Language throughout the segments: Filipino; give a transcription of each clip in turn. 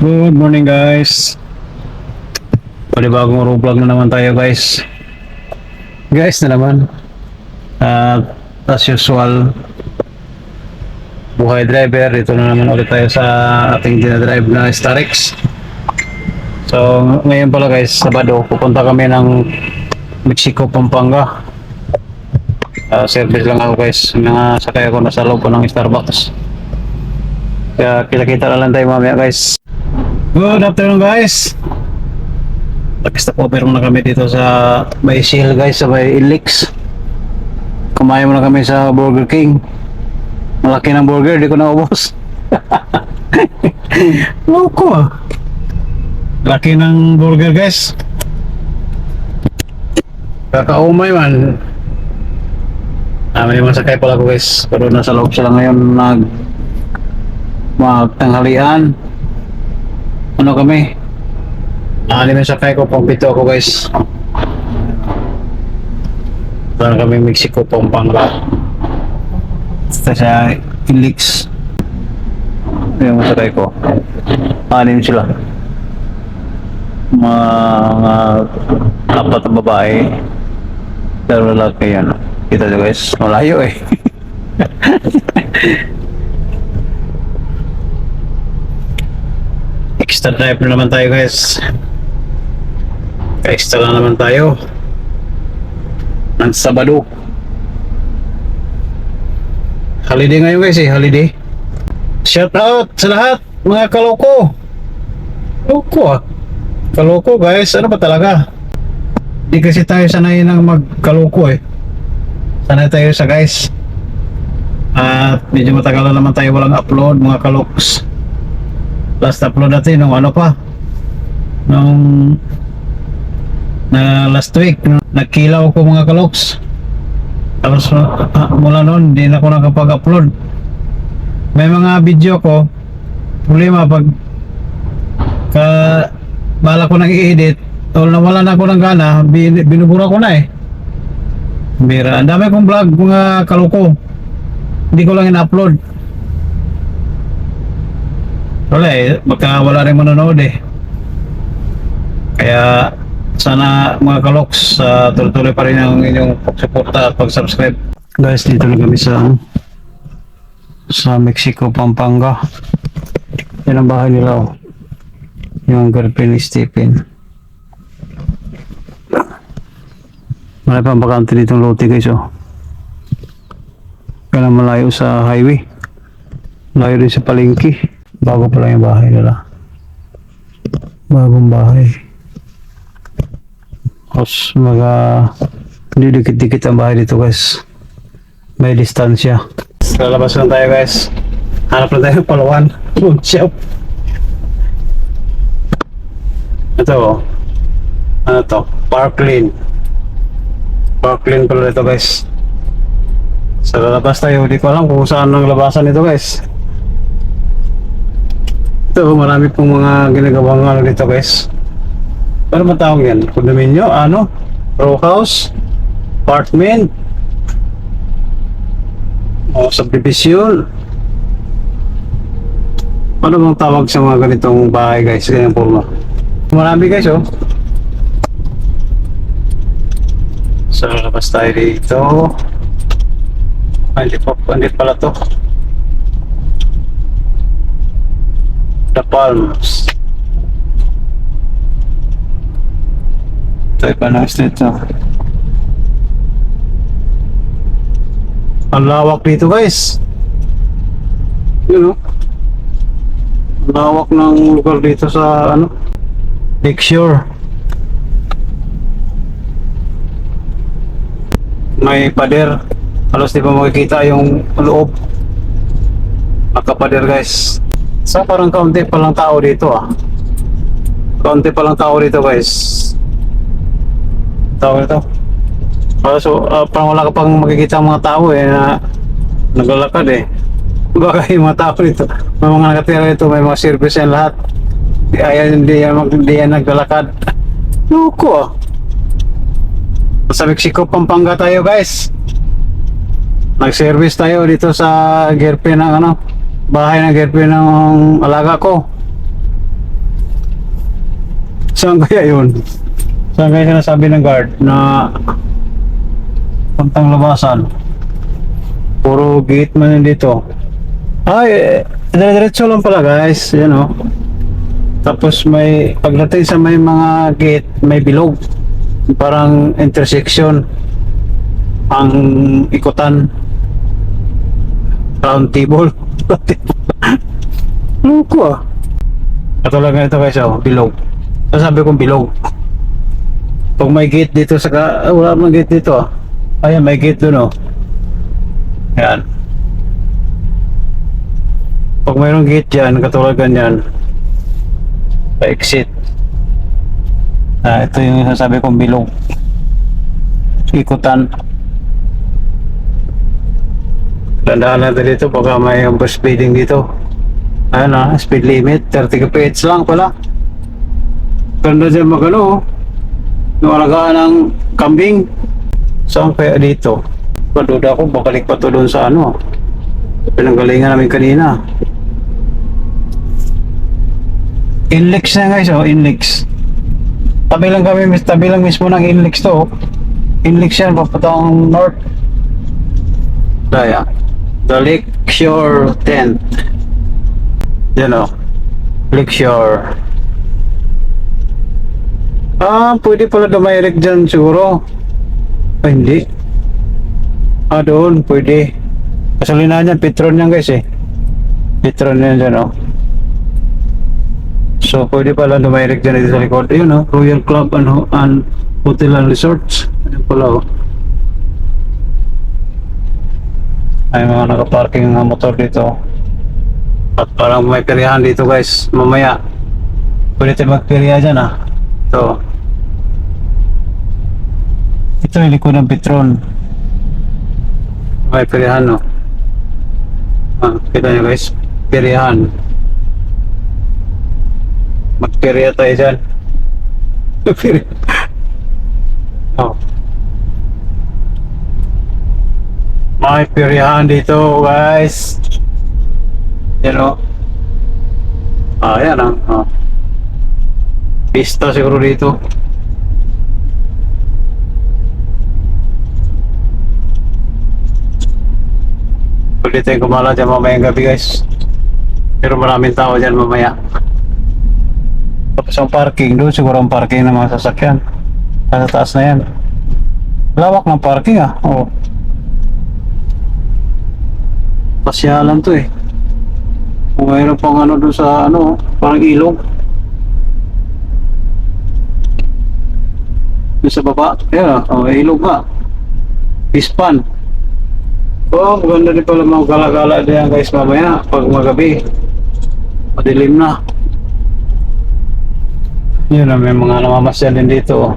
Good morning guys. Panibagong vlog na naman tayo guys. Guys na naman. As usual, buhay driver. Dito na naman ulit tayo sa ating dinadrive na Starex. So ngayon pala guys, Sabado, pupunta kami ng Mexico, Pampanga. Service lang ako guys. Sakay ako nasa loob ko ng Starbucks. Kaya kita-kita na lang tayo mamaya guys. Good afternoon guys. Nag-stop over muna kami dito sa Bay Shield guys, sa Bay Ilix. Kumain muna kami sa Burger King. Malaki ng burger, di ko naubos. Loko ah. Laki ng burger guys. Kakaumay man. May masakay pala ko guys. Pero nasa loob sila ngayon magtanghalian. Ano kami? Anim yung sakay ko, pang pito ako guys. Saan kami Mexico, Pampanga. Sa Ilix. Yung masakay ko. Anim sila. Mga apat na babae. Pero lalaki yan. Kita nyo guys, malayo eh. Extra drive na naman tayo guys. Extra na naman tayo ng Sabado. Holiday ngayon guys eh, holiday. Shout out sa lahat mga kaloko. Kaloko ah. Kaloko guys, ano ba talaga? Di kasi tayo sanay ng magkaloko eh. Sanay tayo sa guys. At medyo matagal na naman tayo walang upload mga kaloks. Last upload natin nung ano pa, nung na last week nagkilaw ko mga kaloks. Tapos mula noon di na ako nakapag-upload. May mga video ko problema pag bala ko nang i-edit o nawala na ako ng gana, binubura ko na eh. Bira, ang dami kong vlog mga kaloko, hindi ko lang in-upload. Wala eh, baka wala rin manonood eh. Kaya sana mga kaloks, tuloy-tuloy pa rin ang inyong pagsuporta at pag-subscribe. Guys, dito na kami sa Mexico, Pampanga. Yan ang bahay nila oh. Yung girlfriend ni Stephen. Malay pa ang bakante ditong lote guys oh. Kaya malayo sa highway. Malayo rin sa palengke. Bago pa lang yung bahay nila. Bagong bahay. Tapos hindi dikit-dikit ang bahay dito guys. May distansya. Lalabas lang tayo guys. Hanap na tayo ng Palawan. Food shop. Ito oh. Ano to? Parkland. Parkland pala ito guys. Sa lalabas tayo. Hindi ko alam kung saan ang labasan ito guys. Ito, marami pong mga ginagawang ano dito guys. Ano ba tawag yan? Condominium? Ano? Row house? Apartment? O subdivision? Ano bang tawag sa mga ganitong bahay guys? Ganyan po mo. Marami guys oh. So, labas tayo dito. Hindi pala to. The Palms. Ito iba na street to. Ang lawak dito guys. Yun o. Ang lawak ng lugar dito sa ano, Lakeshore. May pader. Halos di pa makikita yung loob. Nakapader guys. So parang kaunti pa lang tao dito ah. Kaunti pa lang tao dito guys. Tao ito. So parang wala ka pang makikita mga tao eh na naglalakad eh. Baka yung mga tao dito, may mga nakatira dito, may mga service yan lahat. Ayan, hindi yan naglalakad. Loko ah. Sa Mexico, Pampanga tayo guys. Nag-service tayo dito sa girlfriend ng ano, bahay ng girlfriend ng alaga ko. Saan kaya yun? Saan kaya sinasabi ng guard na puntang labasan? Puro gate man yun dito. Ay, dire-diretso lang pala guys. Yan o. Tapos may, pagdating sa may mga gate, may bilog. Parang intersection. Ang ikutan. Round table. Loko ah. Katulad ganito guys, oh, bilog. Sasabi kong bilog. Pag may gate dito sa wala mang gate dito ah. Ayan, may gate dun oh. Ayan. Pag mayroong gate dyan, katulad ganyan, pa-exit. Ito yung sasabi kong bilog. Ikutan. Tandaan natin dito, baka may overspeeding dito. Ayan ah, speed limit, 30 kph lang pala. Ganda dyan magano, nawalagaan ng kambing. Saan kaya dito? Paduda ko, babalik pa to doon sa ano, pinanggalingan namin kanina. Inlex na guys, oh, Inlex. Tabi lang kami, tabi lang mismo ng Inlex to. Inlex yan, papatang north. Daya. The Lakeshore Tent. Yan o. Lakeshore. Pwede pala dumirect dyan siguro. Ay, hindi. Doon, pwede. Kasalina dyan, Petron yan guys eh. Petron yan dyan o. So, pwede pala dumirect dyan dito sa likod. Yun o, Royal Club and Hotel and Resorts. Ayan pala o. Ay mga nakaparking ng motor dito. At parang may peryahan dito guys. Mamaya, pwede tayo magperya dyan ah. Ito. Ito yung likod ng Petron. May peryahan no. Kita nyo guys, peryahan. Magperya tayo dyan. Oh. May peryahan dito guys. Yan o. Yan ang pista siguro dito. Pwede tayong kumala dyan mamayang gabi guys. Pero maraming tao dyan mamaya. Tapos ang parking doon, siguro ang parking ng mga sasakyan. Sa taas na yan. Lawak ng parking ah. Oo. Pasyalan to eh. Kung mayroon pang ano doon sa ano, parang ilog. Doon sa baba. Ayan ilog nga. Pispan. Maganda din pala mga gala-gala diyan guys mamaya pag magabi. Madilim na. Yun na, may mga namamasyan din dito.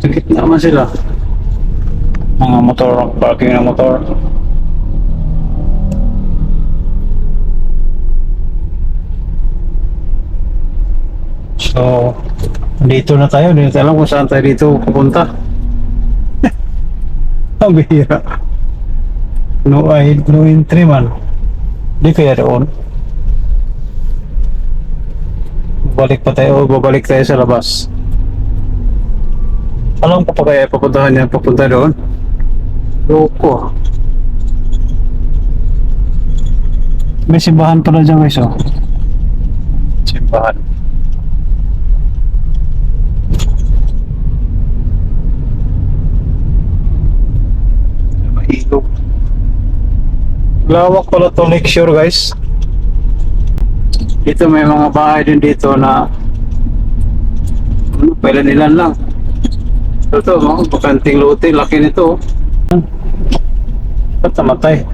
Sa gitna naman sila. Mga motor, parking ng motor. So, dito na tayo. Hindi natin alam kung saan tayo dito pupunta. Ang bihira. No entry man. Hindi kaya doon. Babalik tayo sa labas. Alam ko pa kaya papuntahan niya, papunta doon. Loko. May simbahan pala dyan guys oh. Simbahan. Mahilog. Lawak pala to Lakeshore guys. Dito may mga bahay din dito na pwede nilan lang. Ito mga bakanting lote, laki nito. Ba't namatay?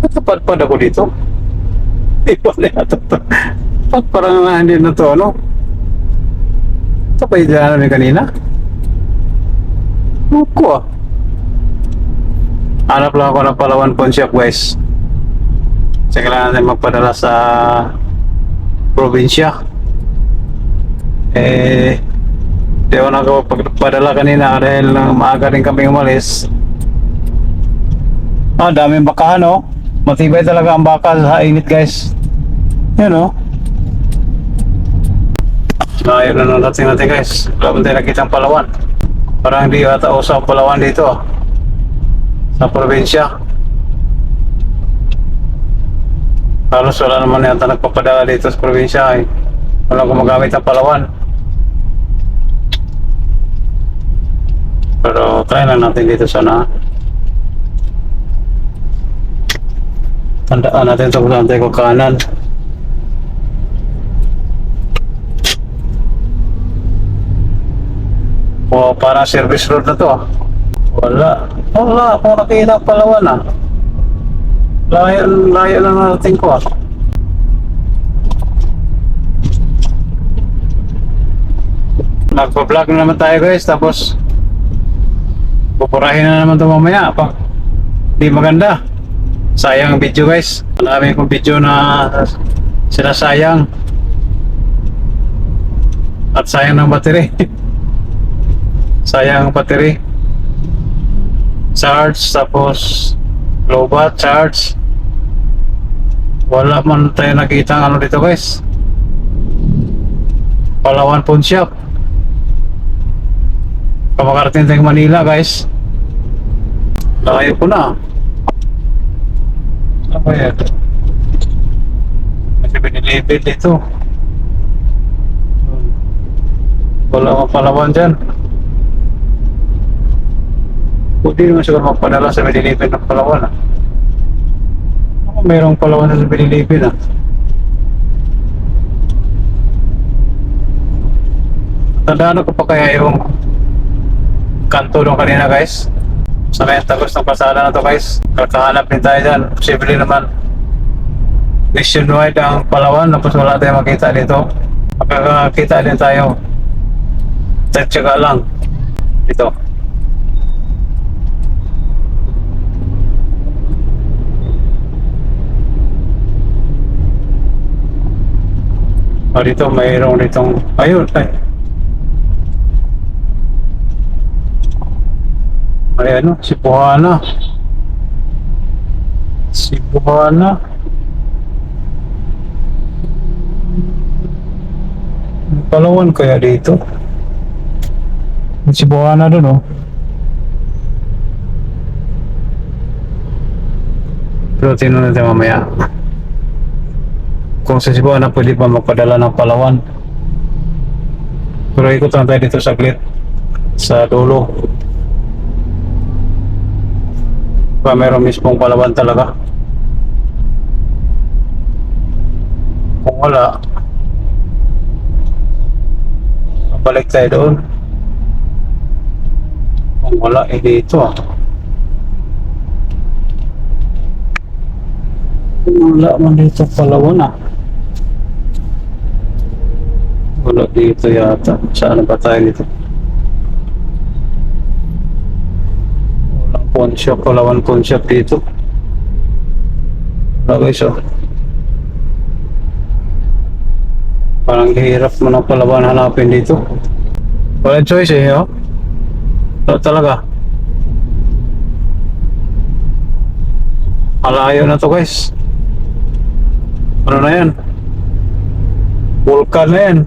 Ba't napadpad ako dito? Iba na ito. Ba't parang hindi na to ano? Ito pa yung dyan namin kanina? Loko ah. Hanap lang ako ng Palawan Pawn Shop guys. Kasi kailangan natin magpadala sa probinsya. Di ako nakapagpadala kanina dahil maaga rin kami umalis. Daming bakahan oh. Matibay talaga ang baka sa init guys. Yan o. Ayun na nung natin guys. Wala mo tayo nakita ang Palawan. Parang hindi ata usaw ang Palawan dito sa probinsya. Halos wala naman yata nagpapadala dito sa probinsya eh. Walang gumagamit ng Palawan. Pero try lang natin dito sana. Tandaan natin ito kung saan tayo kanan. O parang service road na to ah. Wala akong nakita ang Palawan ah. Layo lang natin ko ah. Nagpa-vlog na naman tayo guys, tapos pupurahin na naman ito mamaya pa. Di maganda. Sayang ang video guys. Marami kong video na sinasayang. At sayang ng battery. Sayang ang battery. Charge, tapos lobat, charge. Wala man tayo nakita ang ano dito guys. Palawan Pawn Shop. Kamakarating tayo Manila guys. Layo ko na. Ano ba yan? Kasi binilipid dito. Wala akong Palawan dyan. Pwede naman siguro magpadala sa binilipid ng Palawan ah. Ako mayroong Palawan sa binilipid ah. Tandaan ko pa kaya yung kanto nung kanina guys. Sa may tagos ng pasada na to guys. Kakahanap din tayo dyan. Posible naman nationwide ang Palawan, tapos wala tayong makita dito. Makakakita din tayo. Tsaga lang dito. Dito mayroong ditong ayun ay. Ay ano, Cebuana. Palawan kaya dito? Cebuana doon oh. Pero tingnan natin mamaya. Kung sa Cebuana pwede pa magpadala ng Palawan. Pero ikot lang tayo dito saglit sa dulo. Pa meron mismong Palawan talaga. Kung wala, balik tayo doon. Kung wala, dito ah. Wala man dito Palawan ah. Wala dito yata. Saan ba tayo dito? Pawn shop, Palawan Pawn Shop dito. Wala guys oh. Parang hirap mo ng Palawan hanapin dito. Wala choice eh oh. Wala talaga. Malayo na to guys. Ano na yan? Vulkan na yan.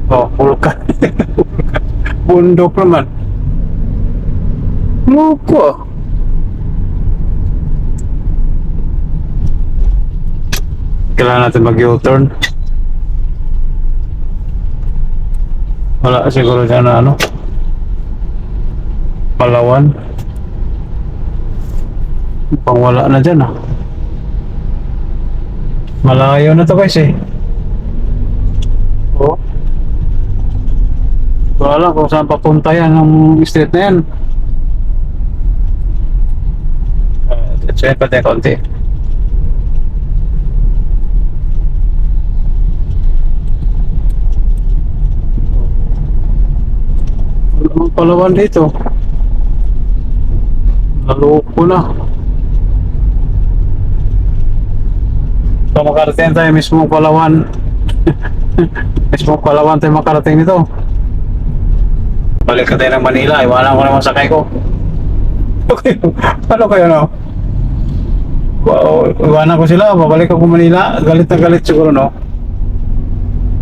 Oh, vulkan. Bundok naman. Loko. Kailangan natin mag-U-turn. Wala siguro dyan na ano Palawan. Mukhang wala na dyan ah. Malayo na to guys eh. Oh. Wala kung saan papunta yan ng street na yan. Check pa tayo konti. Wala mang Palawan dito. Naloko na. So makarating tayo mismong Palawan. Mismong Palawan tayo makarating dito. Balik ka tayo ng Manila. Iwanan ko naman sakay ko. Okay. Paano kayo no? Iwanan ko sila, babalik ako Manila. Galit na galit siguro, no?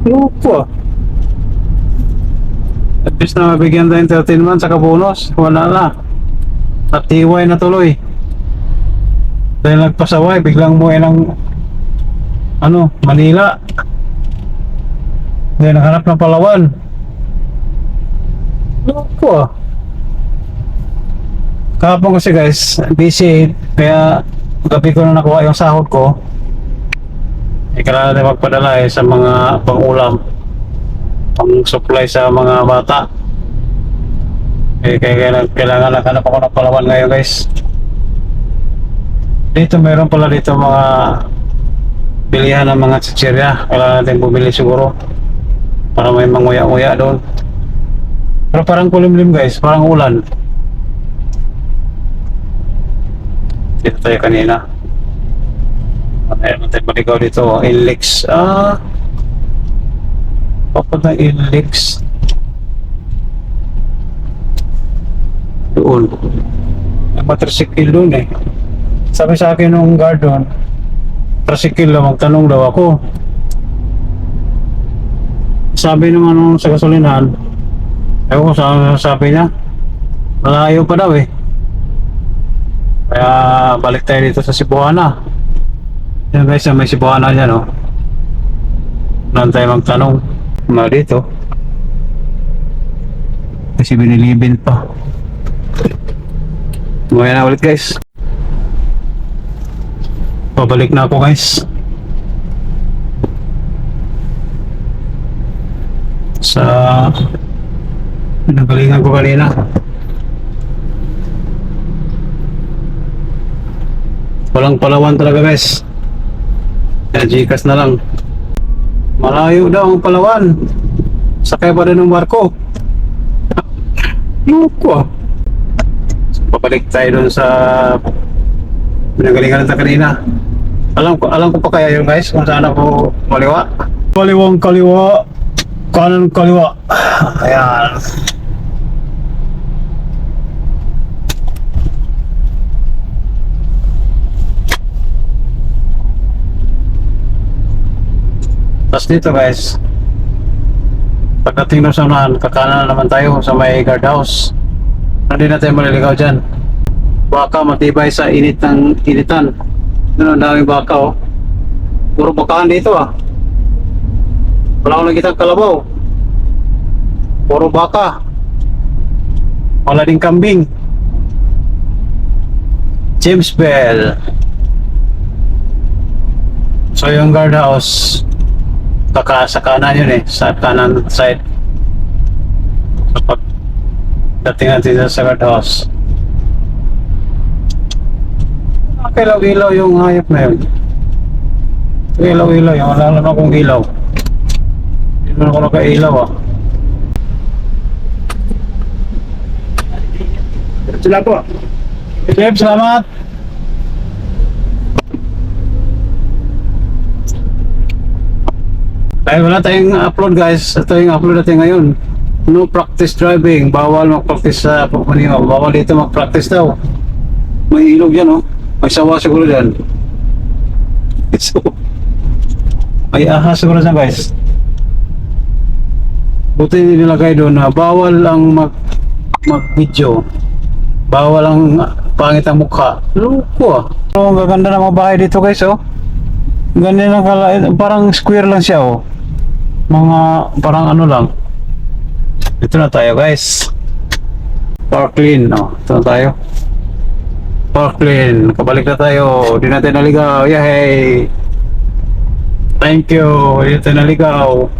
Loko. At least na mabigyan tayo entertainment saka bonus. Wala na. Natiway na tuloy. Dahil nagpasaway, biglang muwi ng Manila. Dahil naghanap ng Palawan. Loko ah. Kahapon kasi guys, busy. Kaya gabi ko na nakuha yung sahod ko. Kailangan na magpadala sa mga pang-ulam, pang-supply sa mga bata. Kaya kailangan naghanap ako ng Palawan ngayon guys. Dito meron pala dito mga bilihan ng mga chichirya. Kailangan natin bumili siguro para may manguya-nguya doon. Pero parang kulimlim guys, parang ulan. Dito tayo kanina. Meron tayo maligaw dito. Ilix. Papunta Ilix. Doon. May matrisikil doon eh. Sabi sa akin nung guard doon, tricycle lang, magtanong daw ako. Sabi naman sa gasolinahan, ewan ko sabi niya, malayo pa daw eh. Kaya balik tayo dito sa Cebuana. Yan guys, may Cebuana dyan oh. Doon tayo magtanong. Mga dito. Kasi binilibin pa. Ngayon na ulit guys. Pabalik na ako guys. Sa nagalingan ko kanina. Walang Palawan talaga guys. Kaya Gcash na lang. Malayo daw ang Palawan. Sakay pa rin ng barko. Loko ah. So, pabalik tayo dun sa pinagalingan natin kanina. Alam ko pa kaya yun guys kung saan ako kaliwa. Kaliwang kaliwa. Kanan kaliwa. Ayan. Tapos dito guys, pagdating ng saunahan, kakanan na naman tayo sa may guardhouse. Hindi na tayo maliligaw dyan. Baka matibay sa init ng initan. Doon ang daming baka oh. Puro bakahan dito ah. Wala akong nakitang kalabaw. Puro baka. Wala ding kambing. James Bell. So yung guardhouse, sa kanan yun eh, sa kanan side. So pag dating natin sa guardhouse, ilaw-ilaw yung hayop na yun. Ilaw-ilaw yung wala naman akong ilaw. Hindi naman ako nakailaw ah. Sila po. Jeff, salamat. Dahil wala tayong upload guys, ito yung upload natin ngayon. No practice driving, bawal mag-practice sa pagmaniwa, bawal dito mag-practice daw. May ilog yan oh, may sawa siguro dyan. So, may ahas siguro dyan guys. Buti nilagay doon na bawal ang mag-video, bawal ang pangit ang mukha. Loko ah. So, ang gaganda ng mga bahay dito guys oh. Ganyan lang parang square lang siya oh. Mga parang ano lang. Ito na tayo guys. Parkland no. Ito na tayo. Parkland. Kabalik na tayo. Di natin naligaw. Yay! Thank you. Di natin naligaw.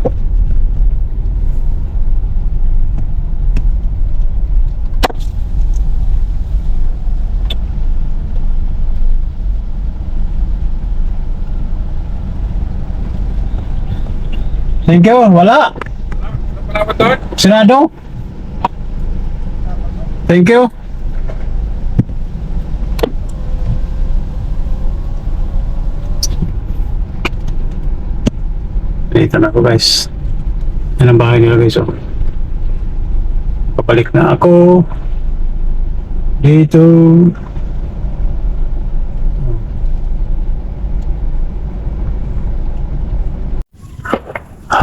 Thank you. Wala. Senado. Thank you. Dito na ako guys. Yan ang bahay nila guys oh. Papalik na ako. Dito.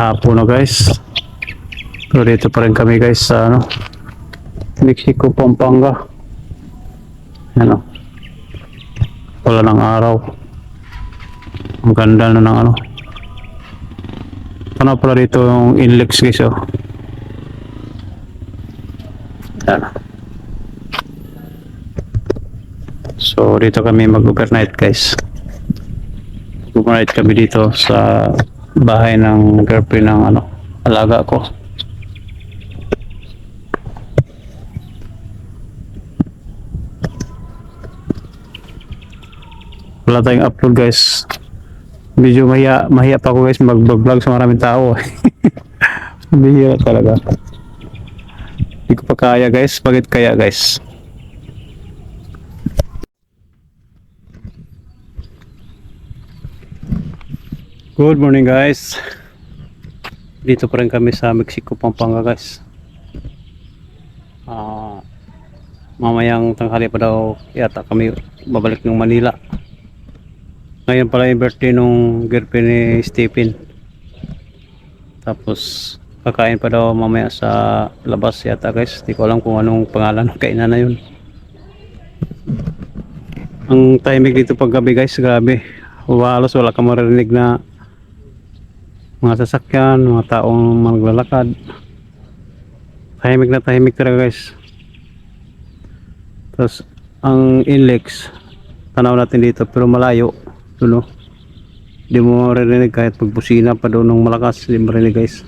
hapon na guys. Pero dito pa rin kami guys sa ano, Mexico, Pampanga. Ano, wala ng araw. Ang ganda na ng ano. Ano pala dito yung inlex guys oh. Yan. So dito kami mag-overnight guys. Overnight kami dito sa bahay ng girlfriend ng ano, alaga ko. Wala tayong upload guys. Medyo mahiya pa ako guys mag-vlog sa maraming tao. Mahiya talaga. Hindi ko pa kaya guys. Bakit kaya guys? Good morning guys. Dito pa rin kami sa Mexico, Pampanga guys. Mamayang tanghali pa daw yata kami babalik ng Manila. Ngayon pala yung birthday nung girlfriend ni Stephen. Tapos kakain pa daw mamaya sa labas yata guys. Di ko alam kung anong pangalan ng kainan na yun. Ang timing dito pag gabi guys, grabe. Halos wala ka maririnig na mga sasakyan, mga taong maglalakad. Tahimik na tahimik talaga guys. Tapos ang inlex, tanaw natin dito pero malayo. No? Hindi mo maririnig kahit pagbusina pa doon ng malakas, hindi mo maririnig guys.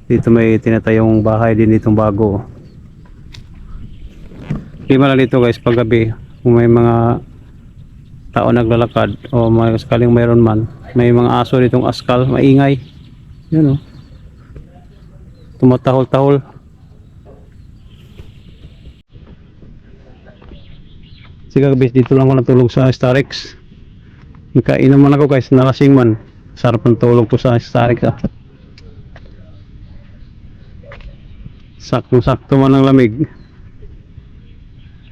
Dito may tinatayong bahay din ditong bago. Hindi man lang dito guys pag gabi kung may mga tao naglalakad o may sakaling mayroon man, may mga aso ditong askal, maingay. Yun o. Tumatahol-tahol. Sige guys, dito lang ako natulog sa Starix. Nagkainom man ako guys, nalasing man. Sarap ng tulog ko sa Starix. Sakto-sakto man ang lamig.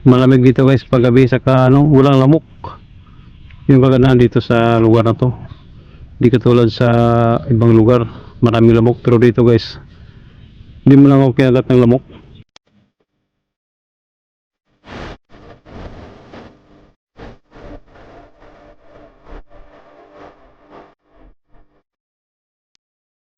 Malamig dito guys pag gabi, saka ano, walang lamok. Yung kagandaan dito sa lugar na to. Hindi katulad sa ibang lugar, maraming lamok. Pero dito guys, hindi mo lang ako kinagat ng lamok.